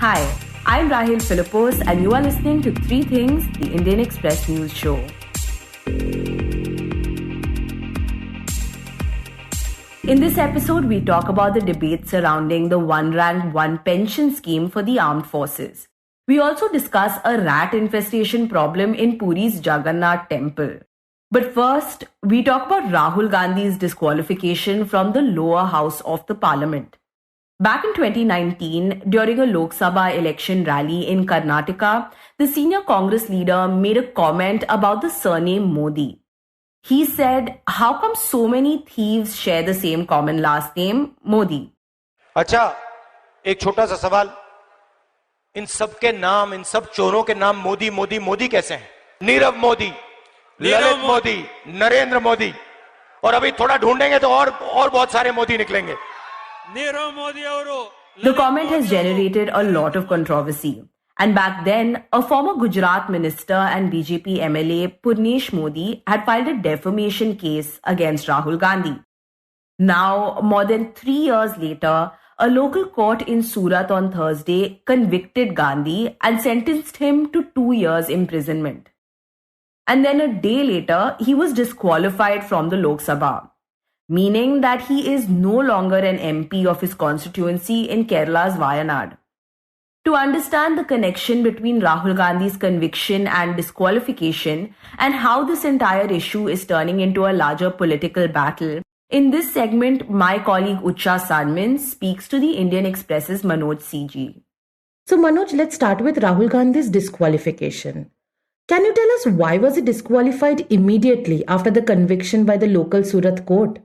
Hi, I'm Rahel Philipose, and you are listening to Three Things, the Indian Express News Show. In this episode, we talk about the debate surrounding the one rank, one pension scheme for the armed forces. We also discuss a rat infestation problem in Puri's Jagannath Temple. But first, we talk about Rahul Gandhi's disqualification from the lower house of the parliament. Back in 2019, during a Lok Sabha election rally in Karnataka, the senior Congress leader made a comment about the surname Modi. He said, how come so many thieves share the same common last name, Modi? अच्छा, एक छोटा सा सवाल. इन सब के नाम, इन सब चोरों के नाम मोदी मोदी मोदी कैसे हैं? नीरव मोदी, ललित मोदी, नरेंद्र मोदी, और अभी थोड़ा ढूंढेंगे तो और बहुत सारे मोदी निकलेंगे. The comment has generated a lot of controversy. And back then, a former Gujarat minister and BJP MLA Purnesh Modi had filed a defamation case against Rahul Gandhi. Now, more than 3 years later, a local court in Surat on Thursday convicted Gandhi and sentenced him to 2 years imprisonment. And then a day later, he was disqualified from the Lok Sabha, meaning that he is no longer an MP of his constituency in Kerala's Wayanad. To understand the connection between Rahul Gandhi's conviction and disqualification and how this entire issue is turning into a larger political battle, in this segment, my colleague Utsa Sarmin speaks to the Indian Express's Manoj CG. So Manoj, let's start with Rahul Gandhi's disqualification. Can you tell us why was he disqualified immediately after the conviction by the local Surat court?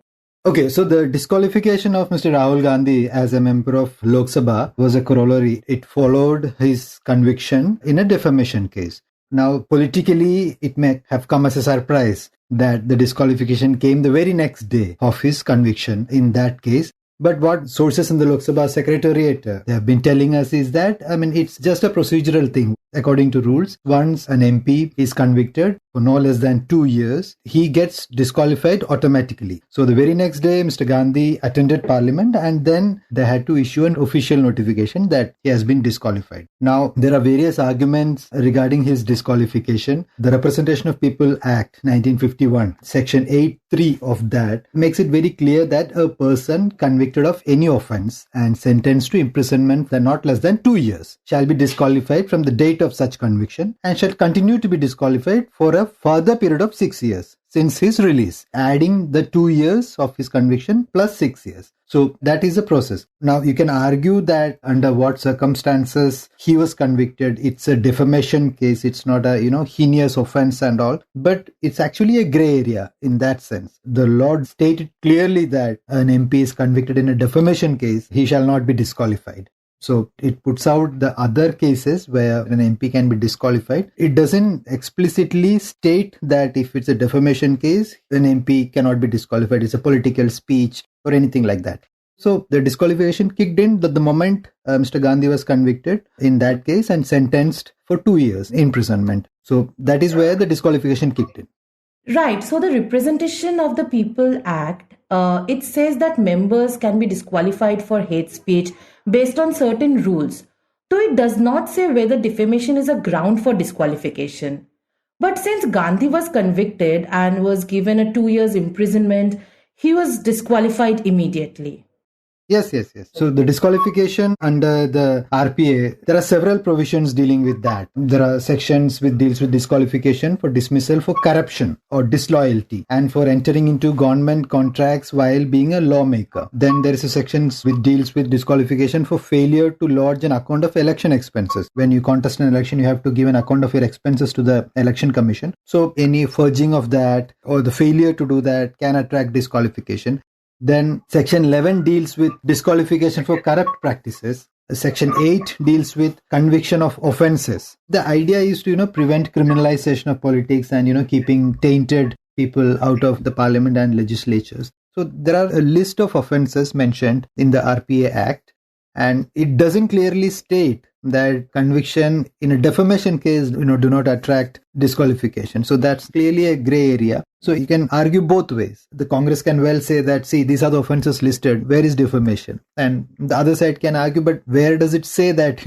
Okay, so the disqualification of Mr. Rahul Gandhi as a member of Lok Sabha was a corollary. It followed his conviction in a defamation case. Now, politically, it may have come as a surprise that the disqualification came the very next day of his conviction in that case. But what sources in the Lok Sabha Secretariat they have been telling us is that, it's just a procedural thing. According to rules, once an MP is convicted for no less than 2 years, he gets disqualified automatically. So the very next day, Mr. Gandhi attended Parliament and then they had to issue an official notification that he has been disqualified. Now, there are various arguments regarding his disqualification. The Representation of People Act 1951, Section 8(3) of that makes it very clear that a person convicted of any offence and sentenced to imprisonment for not less than 2 years shall be disqualified from the date of such conviction and shall continue to be disqualified for a further period of 6 years since his release, adding the 2 years of his conviction plus 6 years. So that is the process. Now you can argue that under what circumstances he was convicted. It's a defamation case. It's not a heinous offense and all, but it's actually a grey area in that sense. The Lord stated clearly that an MP is convicted in a defamation case, he shall not be disqualified. So it puts out the other cases where an MP can be disqualified. It doesn't explicitly state that if it's a defamation case, an MP cannot be disqualified. It's a political speech or anything like that. So the disqualification kicked in the moment Mr. Gandhi was convicted in that case and sentenced for 2 years imprisonment. So that is where the disqualification kicked in. Right. So the Representation of the People Act, it says that members can be disqualified for hate speech based on certain rules. Though it does not say whether defamation is a ground for disqualification. But since Gandhi was convicted and was given a 2 years imprisonment, he was disqualified immediately. Yes. So the disqualification under the RPA, there are several provisions dealing with that. There are sections which deals with disqualification for dismissal for corruption or disloyalty and for entering into government contracts while being a lawmaker. Then there is a section which deals with disqualification for failure to lodge an account of election expenses. When you contest an election, you have to give an account of your expenses to the election commission. So any fudging of that or the failure to do that can attract disqualification. Then Section 11 deals with disqualification for corrupt practices. Section 8 deals with conviction of offences. The idea is to, prevent criminalization of politics and, keeping tainted people out of the parliament and legislatures. So there are a list of offences mentioned in the RPA Act, and it doesn't clearly state that conviction in a defamation case, do not attract disqualification. So that's clearly a gray area. So you can argue both ways. The Congress can well say that, see, these are the offences listed. Where is defamation? And the other side can argue, but where does it say that,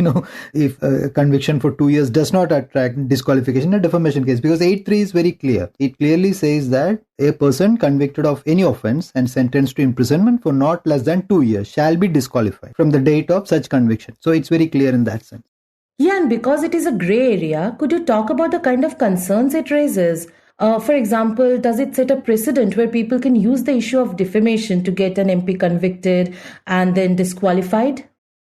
if a conviction for 2 years does not attract disqualification in a defamation case? Because 8.3 is very clear. It clearly says that a person convicted of any offence and sentenced to imprisonment for not less than 2 years shall be disqualified from the date of such conviction. So it's very clear in that sense. Yeah, and because it is a grey area, could you talk about the kind of concerns it raises? For example, does it set a precedent where people can use the issue of defamation to get an MP convicted and then disqualified?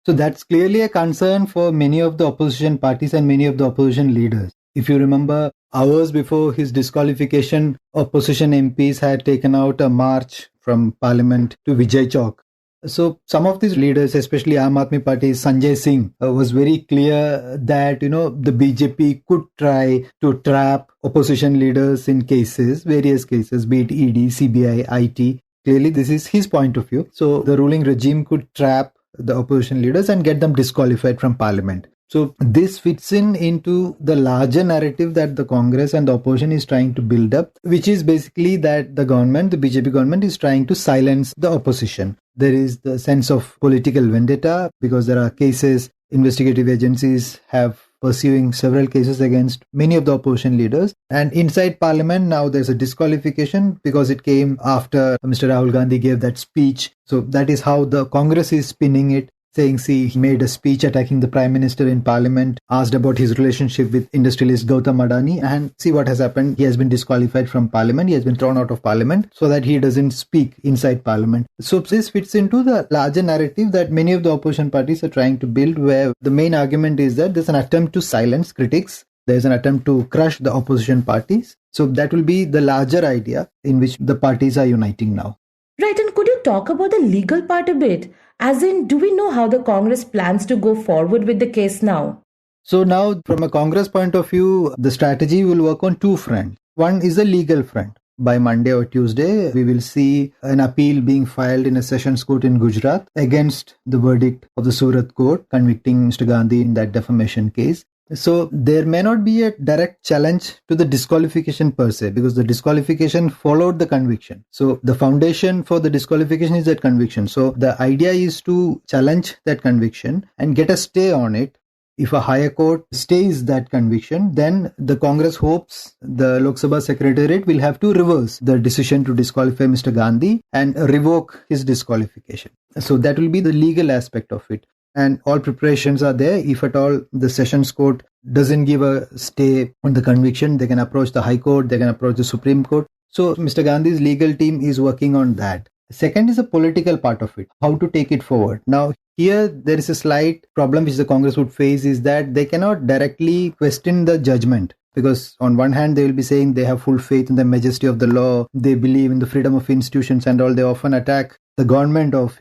So that's clearly a concern for many of the opposition parties and many of the opposition leaders. If you remember, hours before his disqualification, opposition MPs had taken out a march from Parliament to Vijay Chowk. So some of these leaders, especially Aam Aadmi Party's Sanjay Singh, was very clear that, the BJP could try to trap opposition leaders in various cases, be it ED, CBI, IT. Clearly, this is his point of view. So the ruling regime could trap the opposition leaders and get them disqualified from Parliament. So this fits into the larger narrative that the Congress and the opposition is trying to build up, which is basically that the BJP government is trying to silence the opposition. There is the sense of political vendetta because there are cases, investigative agencies have pursuing several cases against many of the opposition leaders. And inside Parliament, now there's a disqualification because it came after Mr. Rahul Gandhi gave that speech. So that is how the Congress is spinning it, saying, see, he made a speech attacking the Prime Minister in Parliament, asked about his relationship with industrialist Gautam Adani, and see what has happened. He has been disqualified from Parliament. He has been thrown out of Parliament so that he doesn't speak inside Parliament. So this fits into the larger narrative that many of the opposition parties are trying to build, where the main argument is that there's an attempt to silence critics. There's an attempt to crush the opposition parties. So that will be the larger idea in which the parties are uniting now. Right, and could you talk about the legal part a bit? As in, do we know how the Congress plans to go forward with the case now? So now, from a Congress point of view, the strategy will work on two fronts. One is the legal front. By Monday or Tuesday, we will see an appeal being filed in a sessions court in Gujarat against the verdict of the Surat court convicting Mr. Gandhi in that defamation case. So there may not be a direct challenge to the disqualification per se, because the disqualification followed the conviction. So the foundation for the disqualification is that conviction. So the idea is to challenge that conviction and get a stay on it. If a higher court stays that conviction, then the Congress hopes the Lok Sabha Secretariat will have to reverse the decision to disqualify Mr. Gandhi and revoke his disqualification. So that will be the legal aspect of it. And all preparations are there. If at all the Sessions Court doesn't give a stay on the conviction, they can approach the High Court, they can approach the Supreme Court. So Mr. Gandhi's legal team is working on that. Second is the political part of it, how to take it forward. Now, here there is a slight problem which the Congress would face, is that they cannot directly question the judgment. Because on one hand, they will be saying they have full faith in the majesty of the law, they believe in the freedom of institutions and all. They often attack the government of,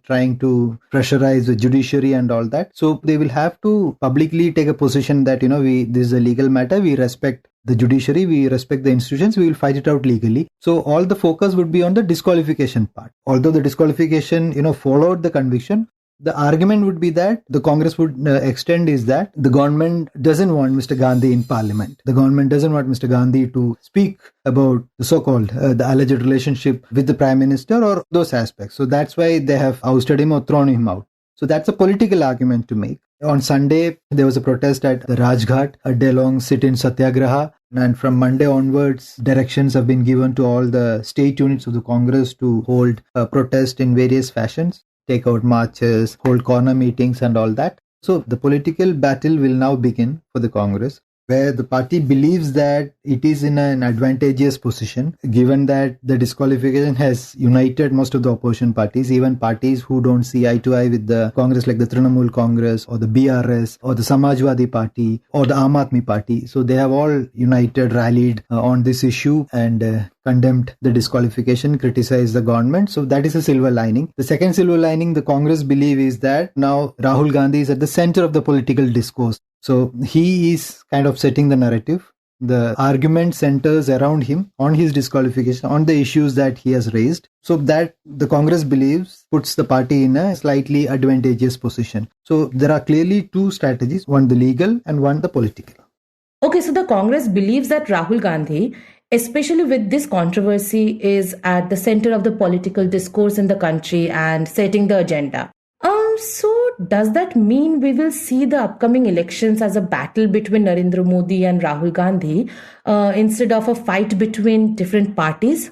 trying to pressurize the judiciary and all that. So they will have to publicly take a position that, this is a legal matter. We respect the judiciary. We respect the institutions. We will fight it out legally. So all the focus would be on the disqualification part. Although the disqualification, followed the conviction, the argument would be that the Congress would extend is that the government doesn't want Mr. Gandhi in Parliament. The government doesn't want Mr. Gandhi to speak about the so-called, the alleged relationship with the Prime Minister or those aspects. So that's why they have ousted him or thrown him out. So that's a political argument to make. On Sunday, there was a protest at the Rajghat, a day-long sit-in satyagraha. And from Monday onwards, directions have been given to all the state units of the Congress to hold a protest in various fashions. Take out marches, hold corner meetings and all that. So the political battle will now begin for the Congress, where the party believes that it is in an advantageous position, given that the disqualification has united most of the opposition parties, even parties who don't see eye to eye with the Congress, like the Trinamool Congress or the BRS or the Samajwadi Party or the Aam Aadmi Party. So they have all united, rallied on this issue and condemned the disqualification, criticized the government. So that is a silver lining. The second silver lining the Congress believe is that now Rahul Gandhi is at the center of the political discourse. So he is kind of setting the narrative. The argument centers around him, on his disqualification, on the issues that he has raised. So that the Congress believes puts the party in a slightly advantageous position. So there are clearly two strategies, one the legal and one the political. Okay, so the Congress believes that Rahul Gandhi, especially with this controversy, is at the center of the political discourse in the country and setting the agenda. So does that mean we will see the upcoming elections as a battle between Narendra Modi and Rahul Gandhi instead of a fight between different parties?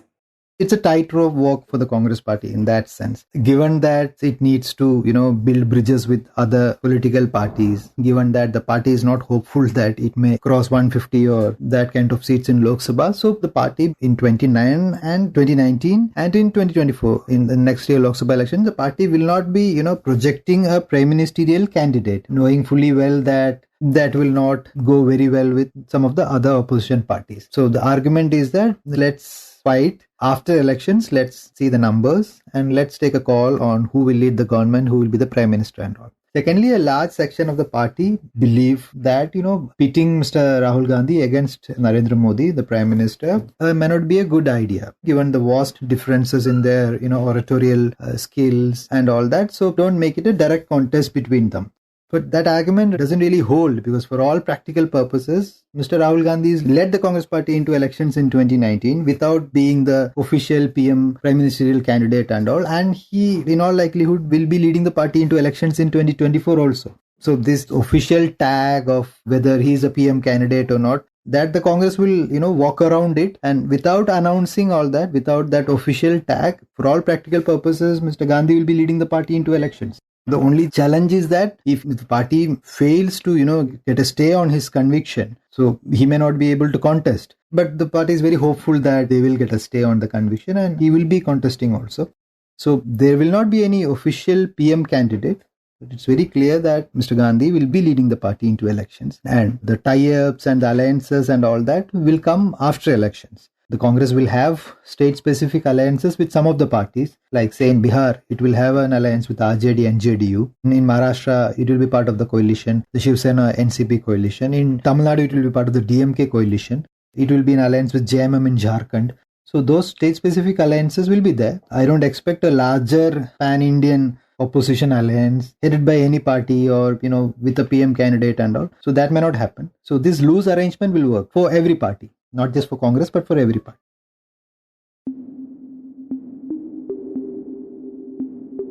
It's a tightrope walk for the Congress party in that sense. Given that it needs to, build bridges with other political parties, given that the party is not hopeful that it may cross 150 or that kind of seats in Lok Sabha. So the party in 2019 and in 2024, in the next year Lok Sabha election, the party will not be, projecting a prime ministerial candidate, knowing fully well that will not go very well with some of the other opposition parties. So the argument is that let's fight after elections, let's see the numbers and let's take a call on who will lead the government, who will be the prime minister and all. Secondly, a large section of the party believe that, pitting Mr. Rahul Gandhi against Narendra Modi, the prime minister, may not be a good idea, given the vast differences in their, oratorial skills and all that. So don't make it a direct contest between them. But that argument doesn't really hold, because for all practical purposes, Mr. Rahul Gandhi has led the Congress party into elections in 2019 without being the official PM prime ministerial candidate and all. And he, in all likelihood, will be leading the party into elections in 2024 also. So this official tag of whether he is a PM candidate or not, that the Congress will, walk around it, and without announcing all that, without that official tag, for all practical purposes, Mr. Gandhi will be leading the party into elections. The only challenge is that if the party fails to, get a stay on his conviction, so he may not be able to contest. But the party is very hopeful that they will get a stay on the conviction and he will be contesting also. So there will not be any official PM candidate. But it's very clear that Mr. Gandhi will be leading the party into elections. And the tie-ups and the alliances and all that will come after elections. The Congress will have state-specific alliances with some of the parties. Like say in Bihar, it will have an alliance with RJD and JDU. In Maharashtra, it will be part of the coalition, the Shiv Sena NCP coalition. In Tamil Nadu, it will be part of the DMK coalition. It will be in alliance with JMM in Jharkhand. So those state-specific alliances will be there. I don't expect a larger pan-Indian opposition alliance headed by any party or, with a PM candidate and all. So that may not happen. So this loose arrangement will work for every party. Not just for Congress, but for every party.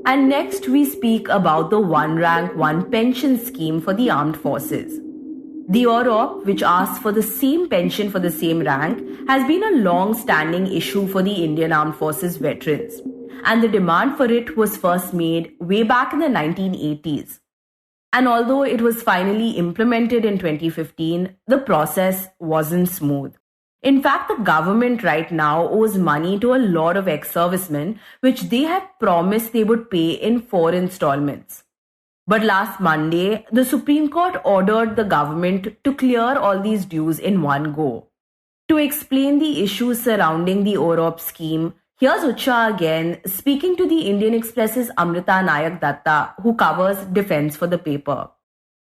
And next we speak about the one rank, one pension scheme for the armed forces. The OROP, which asks for the same pension for the same rank, has been a long-standing issue for the Indian Armed Forces veterans. And the demand for it was first made way back in the 1980s. And although it was finally implemented in 2015, the process wasn't smooth. In fact, the government right now owes money to a lot of ex-servicemen, which they had promised they would pay in 4 installments. But last Monday, the Supreme Court ordered the government to clear all these dues in one go. To explain the issues surrounding the OROP scheme, here's Utsa again speaking to the Indian Express's Amrita Nayak Dutta, who covers defense for the paper.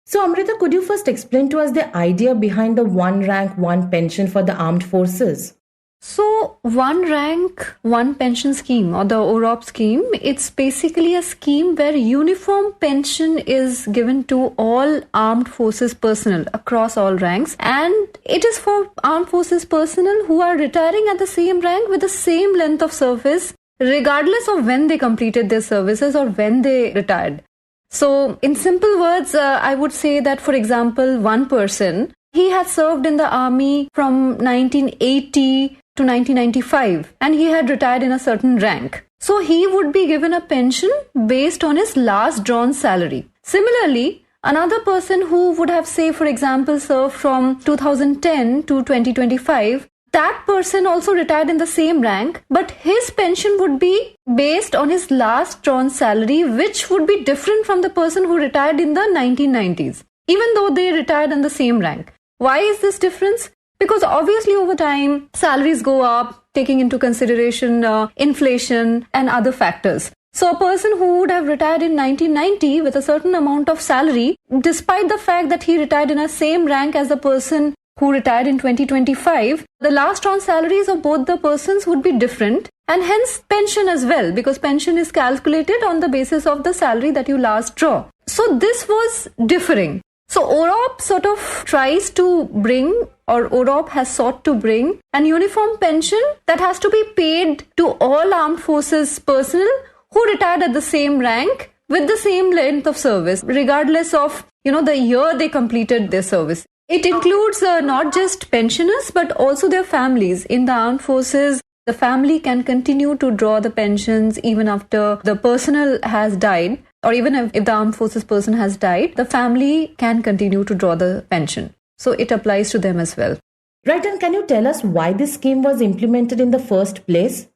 So Amrita, could you first explain to us the idea behind the one rank, one pension for the armed forces? So, one rank, one pension scheme or the OROP scheme, it's basically a scheme where uniform pension is given to all armed forces personnel across all ranks, and it is for armed forces personnel who are retiring at the same rank with the same length of service, regardless of when they completed their services or when they retired. So, in simple words, I would say that, for example, one person, he had served in the army from 1980 to 1995 and he had retired in a certain rank. So, he would be given a pension based on his last drawn salary. Similarly, another person who would have, say, for example, served from 2010 to 2025, that person also retired in the same rank, but his pension would be based on his last drawn salary, which would be different from the person who retired in the 1990s, even though they retired in the same rank. Why is this difference? Because obviously over time, salaries go up, taking into consideration inflation and other factors. So a person who would have retired in 1990 with a certain amount of salary, despite the fact that he retired in a same rank as the person who retired in 2025, the last drawn salaries of both the persons would be different, and hence pension as well, because pension is calculated on the basis of the salary that you last draw. So this was differing. So OROP sort of tries to bring, or OROP has sought to bring, an uniform pension that has to be paid to all armed forces personnel who retired at the same rank with the same length of service, regardless of, the year they completed their service. It includes not just pensioners, but also their families. In the armed forces, the family can continue to draw the pensions even after the personnel has died, or even if the armed forces person has died, the family can continue to draw the pension. So it applies to them as well. Right, and can you tell us why this scheme was implemented in the first place?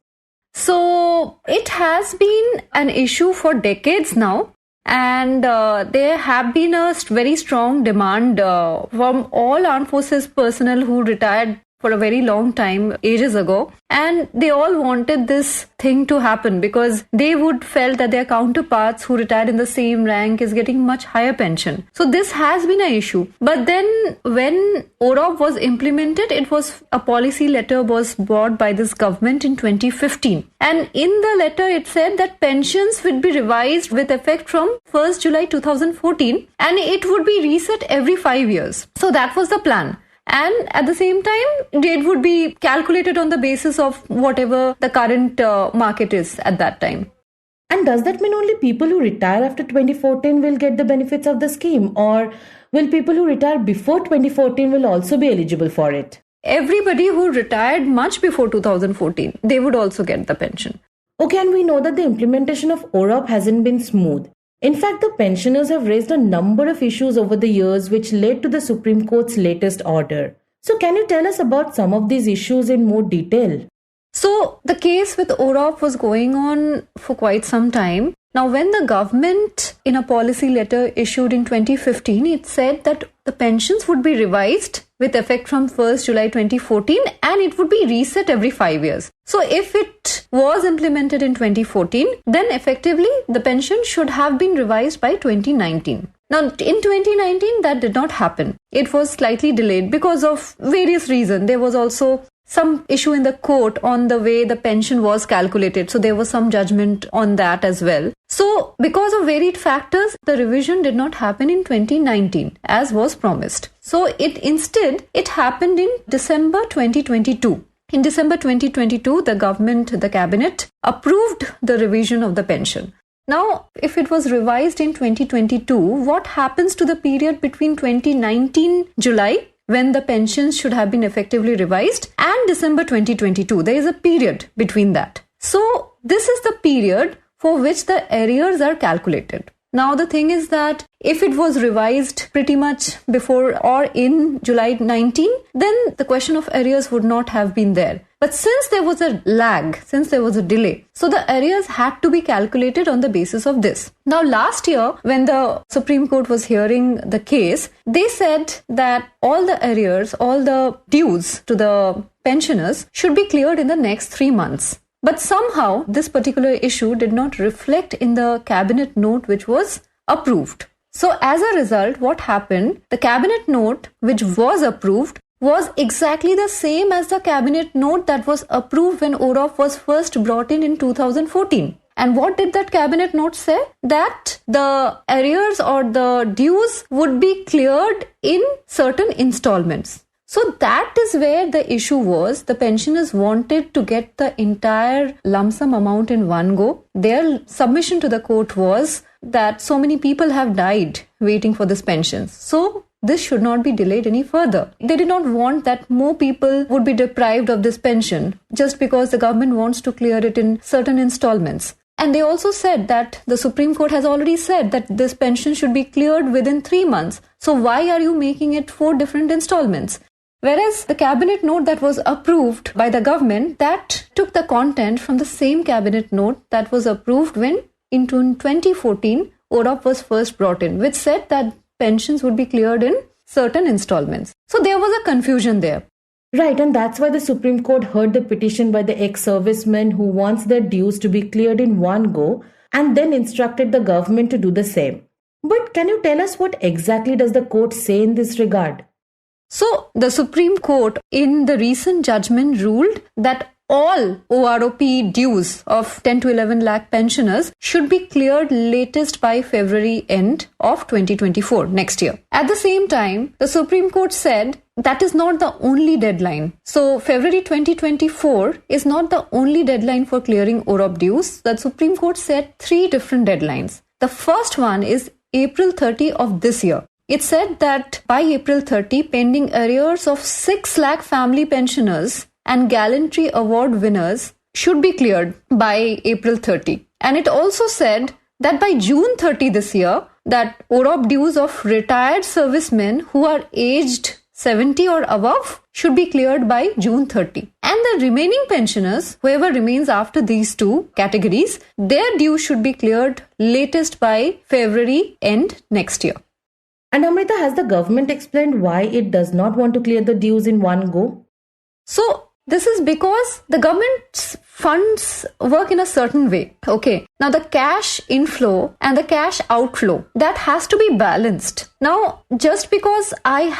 So it has been an issue for decades now, and there have been a very strong demand from all armed forces personnel who retired for a very long time, ages ago, and they all wanted this thing to happen because they would felt that their counterparts who retired in the same rank is getting much higher pension. So this has been an issue. But then when OROP was implemented, a policy letter was brought by this government in 2015. And in the letter, it said that pensions would be revised with effect from 1st July 2014, and it would be reset every 5 years. So that was the plan. And at the same time, it would be calculated on the basis of whatever the current market is at that time. And does that mean only people who retire after 2014 will get the benefits of the scheme? Or will people who retire before 2014 will also be eligible for it? Everybody who retired much before 2014, they would also get the pension. Okay, and we know that the implementation of OROP hasn't been smooth. In fact, the pensioners have raised a number of issues over the years which led to the Supreme Court's latest order. So can you tell us about some of these issues in more detail? So the case with OROP was going on for quite some time. Now, when the government in a policy letter issued in 2015, it said that the pensions would be revised with effect from 1st July 2014 and it would be reset every 5 years. So if it was implemented in 2014, then effectively the pension should have been revised by 2019. Now, in 2019, that did not happen. It was slightly delayed because of various reasons. There was also some issue in the court on the way the pension was calculated. So there was some judgment on that as well. So because of varied factors, the revision did not happen in 2019 as was promised. So it happened in December 2022. In December 2022, the cabinet approved the revision of the pension. Now, if it was revised in 2022, what happens to the period between 2019 July, when the pensions should have been effectively revised, and December 2022? There is a period between that. So this is the period for which the arrears are calculated. Now, the thing is that if it was revised pretty much before or in July 19, then the question of arrears would not have been there. But since there was a lag, since there was a delay, so the arrears had to be calculated on the basis of this. Now, last year, when the Supreme Court was hearing the case, they said that all the arrears, all the dues to the pensioners should be cleared in the next 3 months. But somehow, this particular issue did not reflect in the cabinet note which was approved. So as a result, what happened? The cabinet note which was approved was exactly the same as the cabinet note that was approved when OROP was first brought in 2014. And what did that cabinet note say? That the arrears or the dues would be cleared in certain installments. So that is where the issue was. The pensioners wanted to get the entire lump sum amount in one go. Their submission to the court was that so many people have died waiting for this pension. So this should not be delayed any further. They did not want that more people would be deprived of this pension just because the government wants to clear it in certain installments. And they also said that the Supreme Court has already said that this pension should be cleared within 3 months. So why are you making it 4 different installments? Whereas the cabinet note that was approved by the government, that took the content from the same cabinet note that was approved when in 2014 OROP was first brought in, which said that pensions would be cleared in certain installments. So there was a confusion there. Right, and that's why the Supreme Court heard the petition by the ex-servicemen who wants their dues to be cleared in one go and then instructed the government to do the same. But can you tell us what exactly does the court say in this regard? So the Supreme Court in the recent judgment ruled that all OROP dues of 10 to 11 lakh pensioners should be cleared latest by February end of 2024, next year. At the same time, the Supreme Court said that is not the only deadline. So February 2024 is not the only deadline for clearing OROP dues. The Supreme Court set 3 different deadlines. The first one is April 30 of this year. It said that by April 30, pending arrears of 6 lakh family pensioners and gallantry award winners should be cleared by April 30. And it also said that by June 30 this year, that OROP dues of retired servicemen who are aged 70 or above should be cleared by June 30. And the remaining pensioners, whoever remains after these 2 categories, their dues should be cleared latest by February end next year. And Amrita, has the government explained why it does not want to clear the dues in one go? So this is because the government's funds work in a certain way. Okay. Now the cash inflow and the cash outflow, that has to be balanced. Now, just because I'm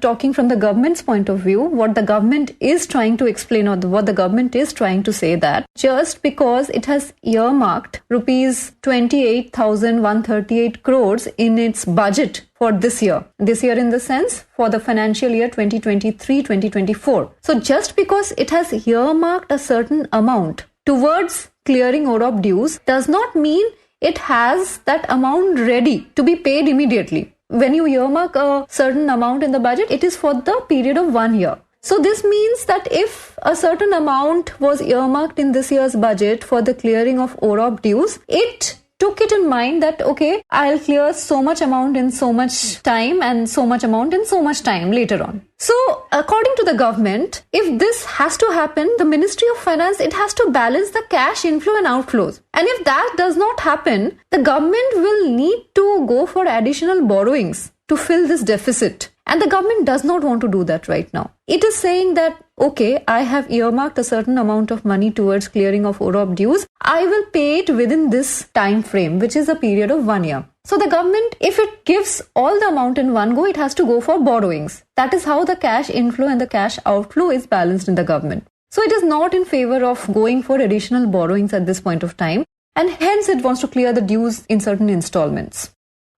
talking from the government's point of view, what the government is trying to explain or what the government is trying to say that just because it has earmarked rupees 28,138 crores in its budget for this year in the sense for the financial year 2023-2024. So just because it has earmarked a certain amount towards clearing OROP dues does not mean it has that amount ready to be paid immediately. When you earmark a certain amount in the budget, it is for the period of 1 year. So this means that if a certain amount was earmarked in this year's budget for the clearing of OROP dues, it took it in mind that, okay, I'll clear so much amount in so much time and so much amount in so much time later on. So according to the government, if this has to happen, the Ministry of Finance, it has to balance the cash inflow and outflows. And if that does not happen, the government will need to go for additional borrowings to fill this deficit. And the government does not want to do that right now. It is saying that, okay, I have earmarked a certain amount of money towards clearing of OROP dues. I will pay it within this time frame, which is a period of 1 year. So the government, if it gives all the amount in one go, it has to go for borrowings. That is how the cash inflow and the cash outflow is balanced in the government. So it is not in favor of going for additional borrowings at this point of time. And hence it wants to clear the dues in certain installments.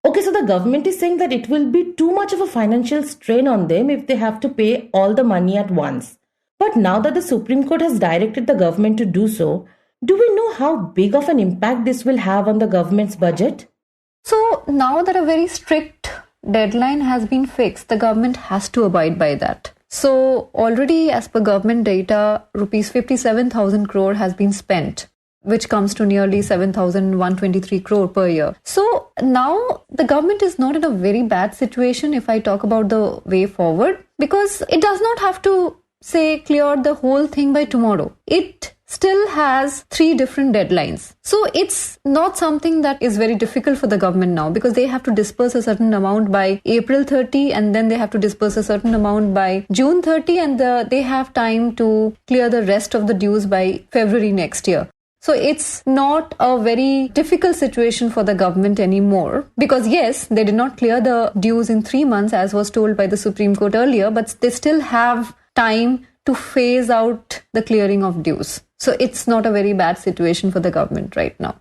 Okay, so the government is saying that it will be too much of a financial strain on them if they have to pay all the money at once. But now that the Supreme Court has directed the government to do so, do we know how big of an impact this will have on the government's budget? So now that a very strict deadline has been fixed, the government has to abide by that. So already as per government data, rupees 57,000 crore has been spent, which comes to nearly 7,123 crore per year. So now the government is not in a very bad situation if I talk about the way forward, because it does not have to say clear the whole thing by tomorrow. It still has 3 different deadlines. So it's not something that is very difficult for the government now, because they have to disperse a certain amount by April 30 and then they have to disperse a certain amount by June 30 and they have time to clear the rest of the dues by February next year. So it's not a very difficult situation for the government anymore, because yes, they did not clear the dues in 3 months as was told by the Supreme Court earlier, but they still have time to phase out the clearing of dues. So it's not a very bad situation for the government right now.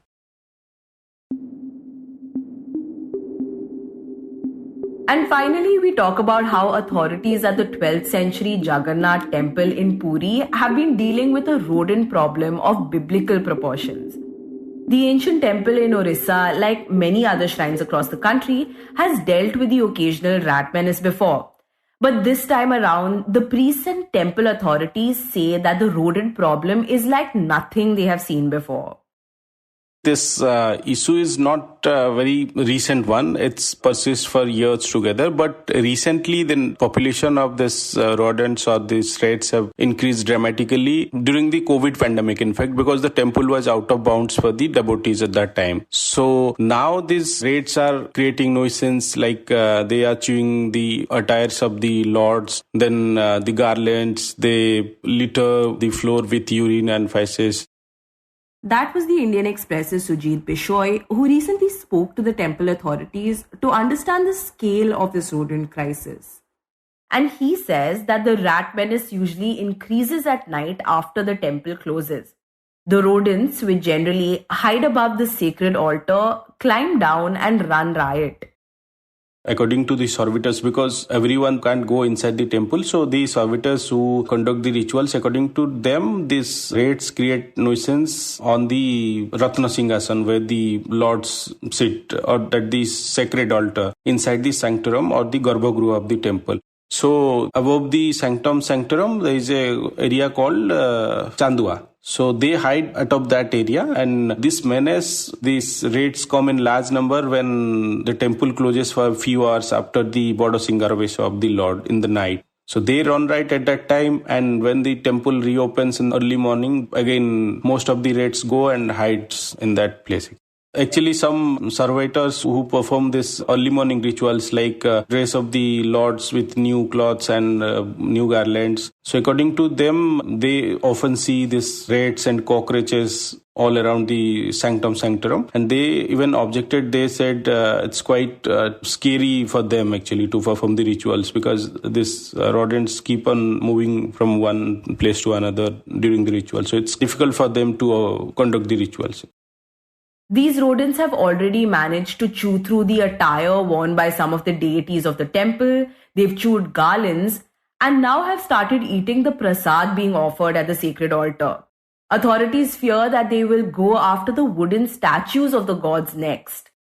And finally, we talk about how authorities at the 12th century Jagannath Temple in Puri have been dealing with a rodent problem of biblical proportions. The ancient temple in Orissa, like many other shrines across the country, has dealt with the occasional rat menace before. But this time around, the priests and temple authorities say that the rodent problem is like nothing they have seen before. This issue is not a very recent one. It's persists for years together. But recently, the population of this rodents or these rats have increased dramatically during the COVID pandemic, in fact, because the temple was out of bounds for the devotees at that time. So now these rats are creating nuisance, like they are chewing the attires of the lords, then the garlands, they litter the floor with urine and feces. That was the Indian Express's Sujit Bisoyi, who recently spoke to the temple authorities to understand the scale of this rodent crisis. And he says that the rat menace usually increases at night after the temple closes. The rodents, which generally hide above the sacred altar, climb down and run riot. According to the servitors, because everyone can't go inside the temple, so the servitors who conduct the rituals, according to them, these raids create nuisance on the Ratna Singhasan, where the lords sit, or at the sacred altar inside the sanctum or the Garbhagruha of the temple. So above the sanctum sanctorum, there is a area called Chandua. So they hide atop that area, and this menace, these raids come in large number when the temple closes for a few hours after the Bodo Singaravesha of the Lord in the night. So they run right at that time, and when the temple reopens in early morning, again most of the raids go and hides in that place. Actually, some servitors who perform this early morning rituals, like dress of the lords with new clothes and new garlands. So according to them, they often see these rats and cockroaches all around the sanctum sanctorum. And they even objected, they said it's quite scary for them actually to perform the rituals, because these rodents keep on moving from one place to another during the ritual. So it's difficult for them to conduct the rituals. These rodents have already managed to chew through the attire worn by some of the deities of the temple. They've chewed garlands and now have started eating the prasad being offered at the sacred altar. Authorities fear that they will go after the wooden statues of the gods next.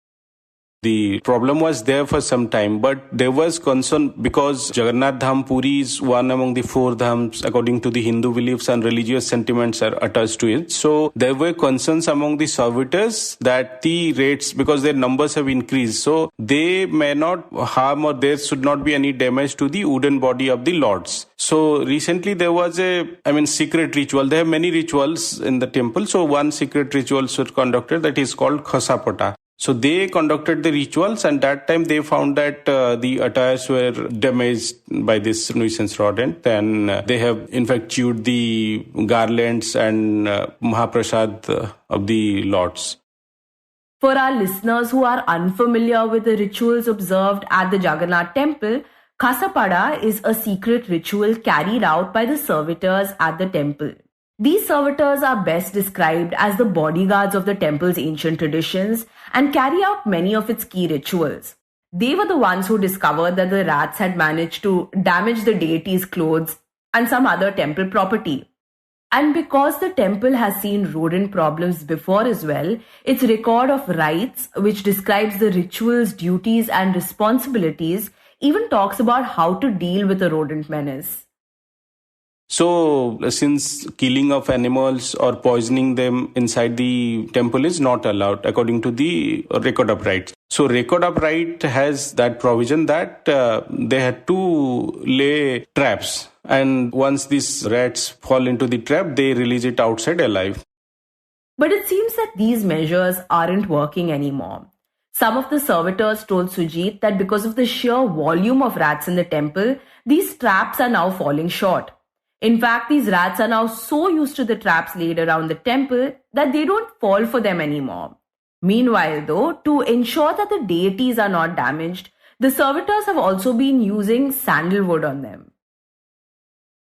The problem was there for some time, but there was concern because Jagannath Dham Puri is one among the four dhams according to the Hindu beliefs, and religious sentiments are attached to it. So there were concerns among the servitors that the rates, because their numbers have increased, so they may not harm or there should not be any damage to the wooden body of the lords. So recently there was secret ritual. There are many rituals in the temple. So one secret ritual was conducted that is called Khasapata. So they conducted the rituals, and that time they found that the attires were damaged by this nuisance rodent, and they have in fact chewed the garlands and Mahaprasad of the lords. For our listeners who are unfamiliar with the rituals observed at the Jagannath Temple, Khasapada is a secret ritual carried out by the servitors at the temple. These servitors are best described as the bodyguards of the temple's ancient traditions and carry out many of its key rituals. They were the ones who discovered that the rats had managed to damage the deity's clothes and some other temple property. And because the temple has seen rodent problems before as well, its record of rites, which describes the rituals, duties, and responsibilities, even talks about how to deal with a rodent menace. So, since killing of animals or poisoning them inside the temple is not allowed according to the Record of Rights. So, Record of Right has that provision that they had to lay traps. And once these rats fall into the trap, they release it outside alive. But it seems that these measures aren't working anymore. Some of the servitors told Sujit that because of the sheer volume of rats in the temple, these traps are now falling short. In fact, these rats are now so used to the traps laid around the temple that they don't fall for them anymore. Meanwhile, though, to ensure that the deities are not damaged, the servitors have also been using sandalwood on them.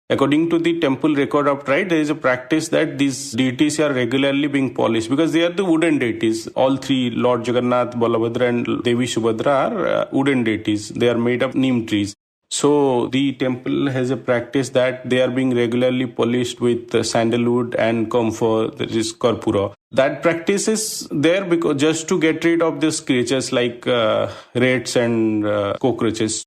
According to the temple record of right, there is a practice that these deities are regularly being polished because they are the wooden deities. All three, Lord Jagannath, Balabhadra and Devi Subhadra are wooden deities. They are made of neem trees. So the temple has a practice that they are being regularly polished with sandalwood and camphor, that is karpura. That practice is there because just to get rid of these creatures like rats and cockroaches.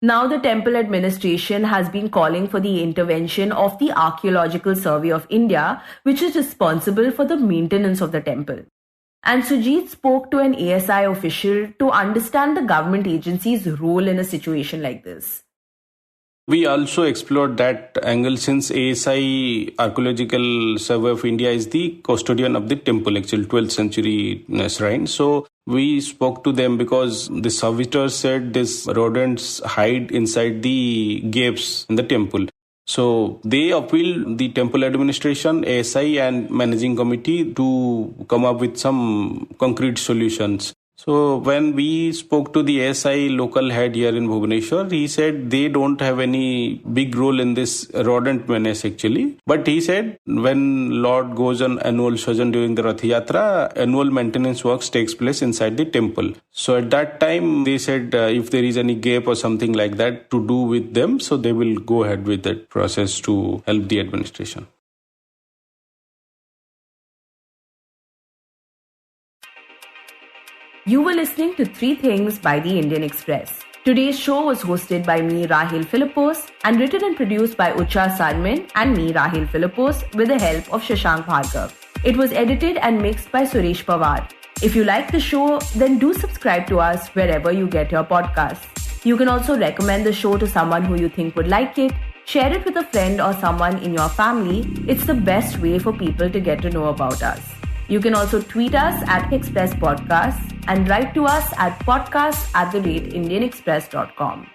Now the temple administration has been calling for the intervention of the Archaeological Survey of India, which is responsible for the maintenance of the temple. And Sujit spoke to an ASI official to understand the government agency's role in a situation like this. We also explored that angle since ASI, Archaeological Survey of India, is the custodian of the temple, actually 12th century shrine. So we spoke to them because the servitors said these rodents hide inside the gaps in the temple. So they appealed the temple administration, ASI and managing committee to come up with some concrete solutions. So when we spoke to the SI local head here in Bhubaneswar, he said they don't have any big role in this rodent menace actually. But he said when Lord goes on annual sojourn during the Rath Yatra, annual maintenance works takes place inside the temple. So at that time, they said if there is any gap or something like that to do with them, so they will go ahead with that process to help the administration. You were listening to 3 Things by the Indian Express. Today's show was hosted by me, Rahel Philipose, and written and produced by Utsa, Sarmin, and me, Rahel Philipose, with the help of Shashank Bhargava. It was edited and mixed by Suresh Pawar. If you like the show, then do subscribe to us wherever you get your podcasts. You can also recommend the show to someone who you think would like it, share it with a friend or someone in your family. It's the best way for people to get to know about us. You can also tweet us at Express Podcasts and write to us at podcasts@indianexpress.com.